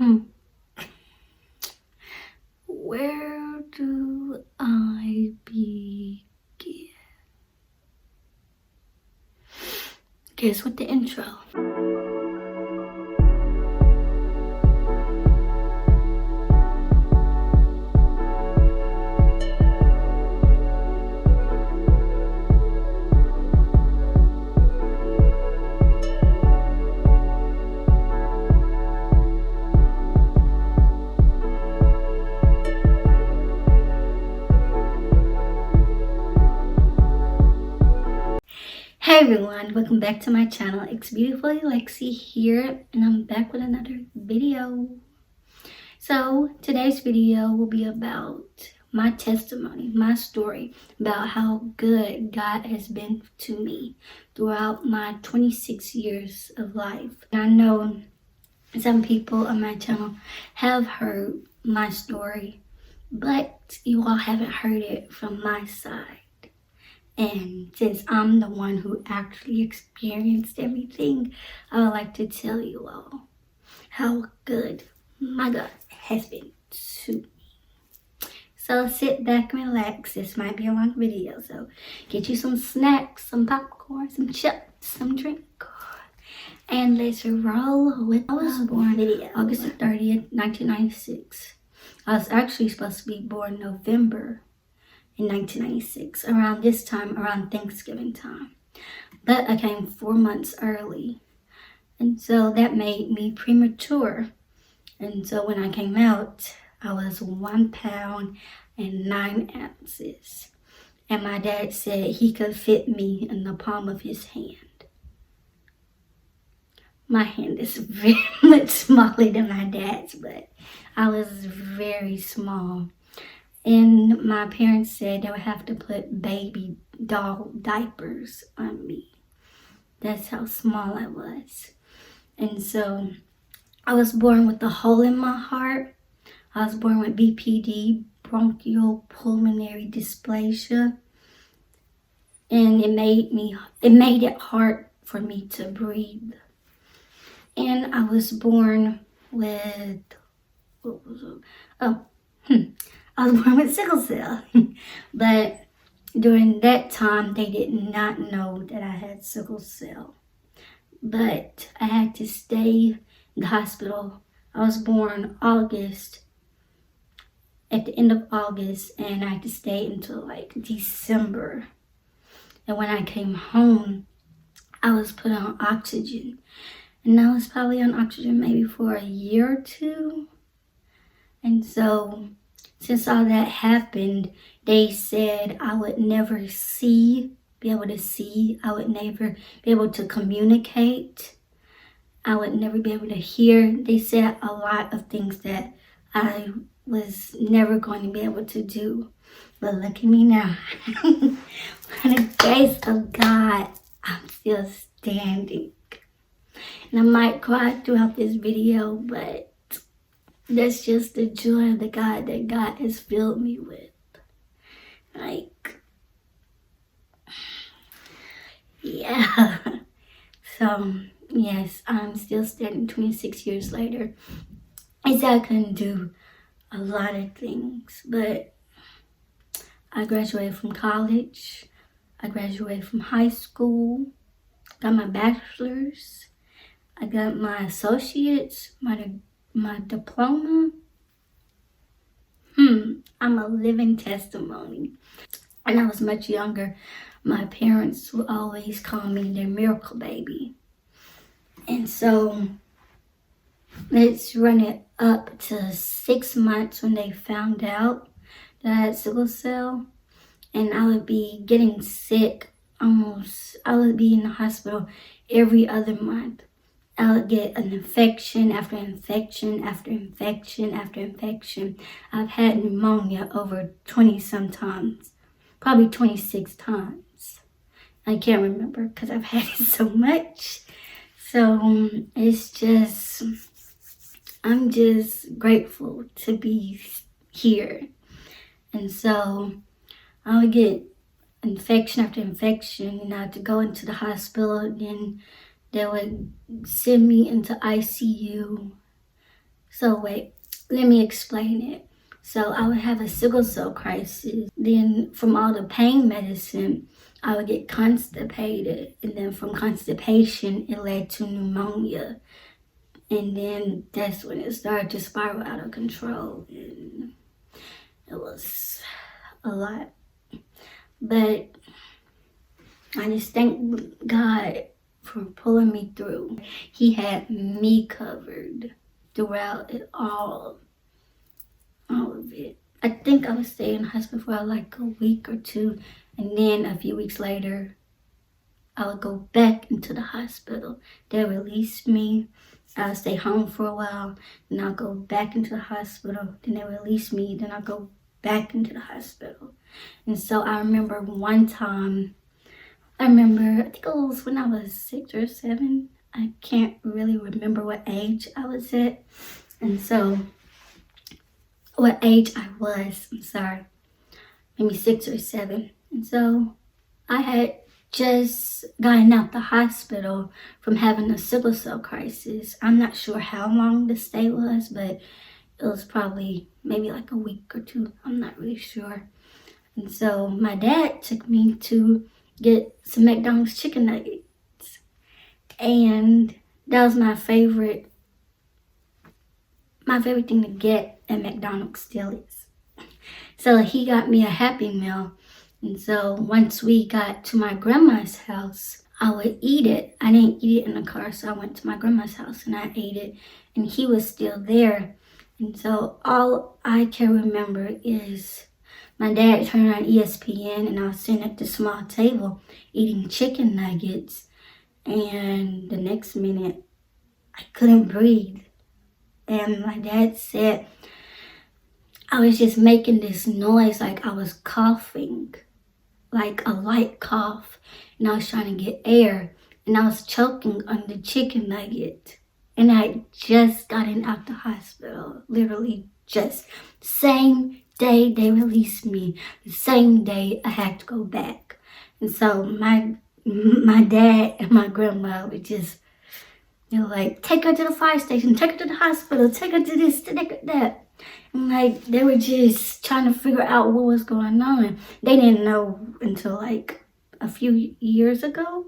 Hmm. Where do I begin? Guess with the intro. Hey everyone, welcome back to my channel. It's Beautifully Lexi here, and I'm back with another video. So today's video will be about my testimony, my story about how good God has been to me throughout my 26 years of life. I know some people on my channel have heard my story, but you all haven't heard it from my side. And since I'm the one who actually experienced everything, I would like to tell you all how good my God has been to me. So sit back and relax. This might be a long video, so get you some snacks, some popcorn, some chips, some drink, and let's roll with I was born August 30th, 1996. I was actually supposed to be born November in 1996, around this time, around Thanksgiving time. But I came 4 months early, and so that made me premature. And so when I came out, I was 1 pound and 9 ounces. And my dad said he could fit me in the palm of his hand. My hand is very much smaller than my dad's, but I was very small. And my parents said they would have to put baby doll diapers on me. That's how small I was. And so I was born with a hole in my heart. I was born with BPD, bronchial pulmonary dysplasia. And it made it hard for me to breathe. And I was born with, I was born with sickle cell. But during that time, they did not know that I had sickle cell. But I had to stay in the hospital. I was born at the end of August, and I had to stay until like December. And when I came home, I was put on oxygen. And I was probably on oxygen maybe for a year or two. And so since all that happened, they said I would never be able to see. I would never be able to communicate. I would never be able to hear. They said a lot of things that I was never going to be able to do. But look at me now. By the grace of God, I'm still standing. And I might cry throughout this video, but that's just the joy of the God that God has filled me with. Yeah. So, yes, I'm still standing 26 years later. I said I couldn't do a lot of things, but I graduated from college. I graduated from high school. Got my bachelor's. I got my associates, my diploma. I'm a living testimony. When I was much younger, my parents would always call me their miracle baby. And so let's run it up to 6 months when they found out that I had sickle cell. And I would be getting sick I would be in the hospital every other month. I would get an infection after infection after infection after infection. I've had pneumonia over 20 some times, probably 26 times. I can't remember because I've had it so much. So I'm just grateful to be here. And so I would get infection after infection, and I had to go into the hospital. Then they would send me into ICU. So wait, let me explain it. So I would have a sickle cell crisis. Then from all the pain medicine, I would get constipated. And then from constipation, it led to pneumonia. And then that's when it started to spiral out of control. And it was a lot. But I just thank God for pulling me through. He had me covered throughout it all of it. I think I would stay in the hospital for like a week or two, and then a few weeks later, I would go back into the hospital. They released me. I'll stay home for a while, then I'll go back into the hospital. Then they release me, then I'll go back into the hospital. And so I remember one time, I think it was when I was 6 or 7. I can't really remember what age I was at. And so, what age I was, maybe 6 or 7. And so, I had just gotten out the hospital from having a sickle cell crisis. I'm not sure how long the stay was, but it was probably maybe like a week or 2. I'm not really sure. And so my dad took me to get some McDonald's chicken nuggets. And that was my favorite thing to get at McDonald's still is. So he got me a Happy Meal. And so once we got to my grandma's house, I would eat it. I didn't eat it in the car, so I went to my grandma's house and I ate it. And he was still there. And so all I can remember is my dad turned on ESPN and I was sitting at the small table eating chicken nuggets. And the next minute, I couldn't breathe. And my dad said I was just making this noise like I was coughing, like a light cough. And I was trying to get air. And I was choking on the chicken nugget. And I had just gotten out the hospital, literally just same day they released me, the same day I had to go back. And so my dad and my grandma would just, like, take her to the fire station, take her to the hospital, take her to this, take her to that. And like, they were just trying to figure out what was going on. They didn't know until like a few years ago.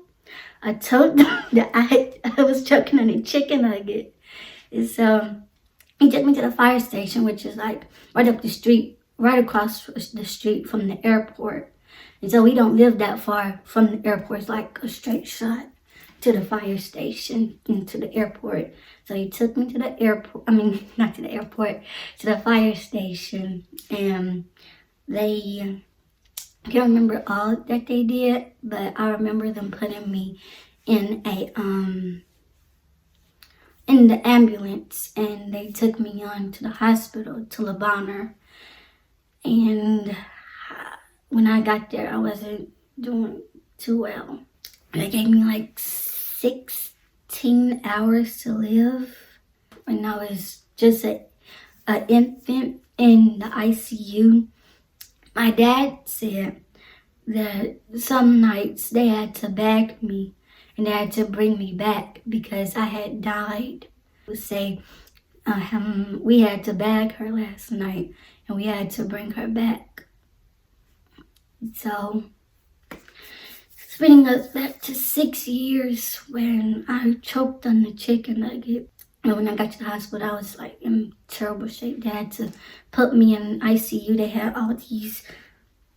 I told them that I was choking on a chicken nugget. And so he took me to the fire station, which is like right up the street, right across the street from the airport. And so we don't live that far from the airport. It's like a straight shot to the fire station and to the airport. So he took me to the airport, not to the airport, to the fire station. And they, I can't remember all that they did, but I remember them putting me in in the ambulance, and they took me on to the hospital, to Lebanon. And when I got there, I wasn't doing too well. They gave me like 16 hours to live when I was just an infant in the ICU. My dad said that some nights they had to bag me and they had to bring me back because I had died. They would say, we had to bag her last night and we had to bring her back. So, spinning us back to 6 years when I choked on the chicken nugget. And when I got to the hospital, I was like in terrible shape. They had to put me in ICU. They had all these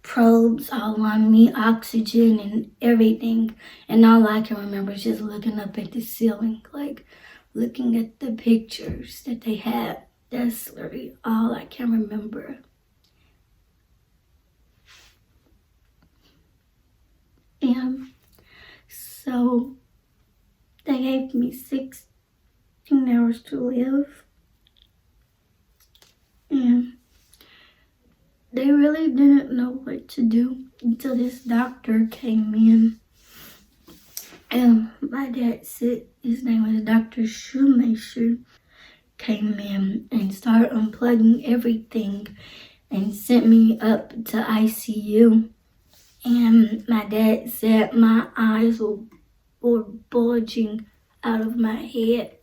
probes all on me, oxygen and everything. And all I can remember is just looking up at the ceiling, like looking at the pictures that they had. That's literally all I can remember. And so they gave me 16 hours to live. And they really didn't know what to do until this doctor came in. And my dad said his name was Dr. Shoemaker, came in and started unplugging everything and sent me up to ICU. And my dad said my eyes were bulging out of my head.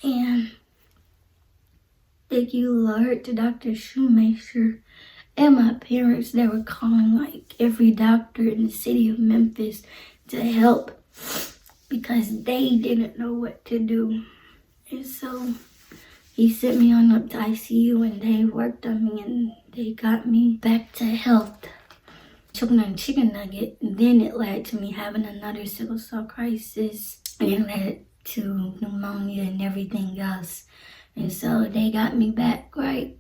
And thank you, Lord, to Dr. Shoemaker and my parents that were calling like every doctor in the city of Memphis to help because they didn't know what to do. And so he sent me on up to ICU and they worked on me and they got me back to health. Choking on a chicken nugget, and then it led to me having another sickle cell crisis, and it led to pneumonia and everything else. And so they got me back right,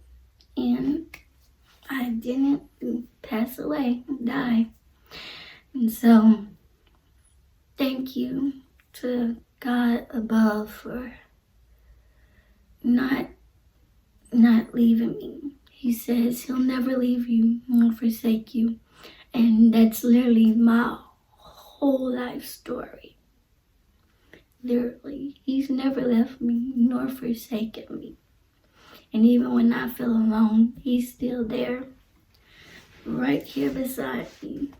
and I didn't pass away and die. And so thank you to God above for not leaving me. He says he'll never leave you nor forsake you. And that's literally my whole life story. Literally, he's never left me nor forsaken me. And even when I feel alone, he's still there, right here beside me.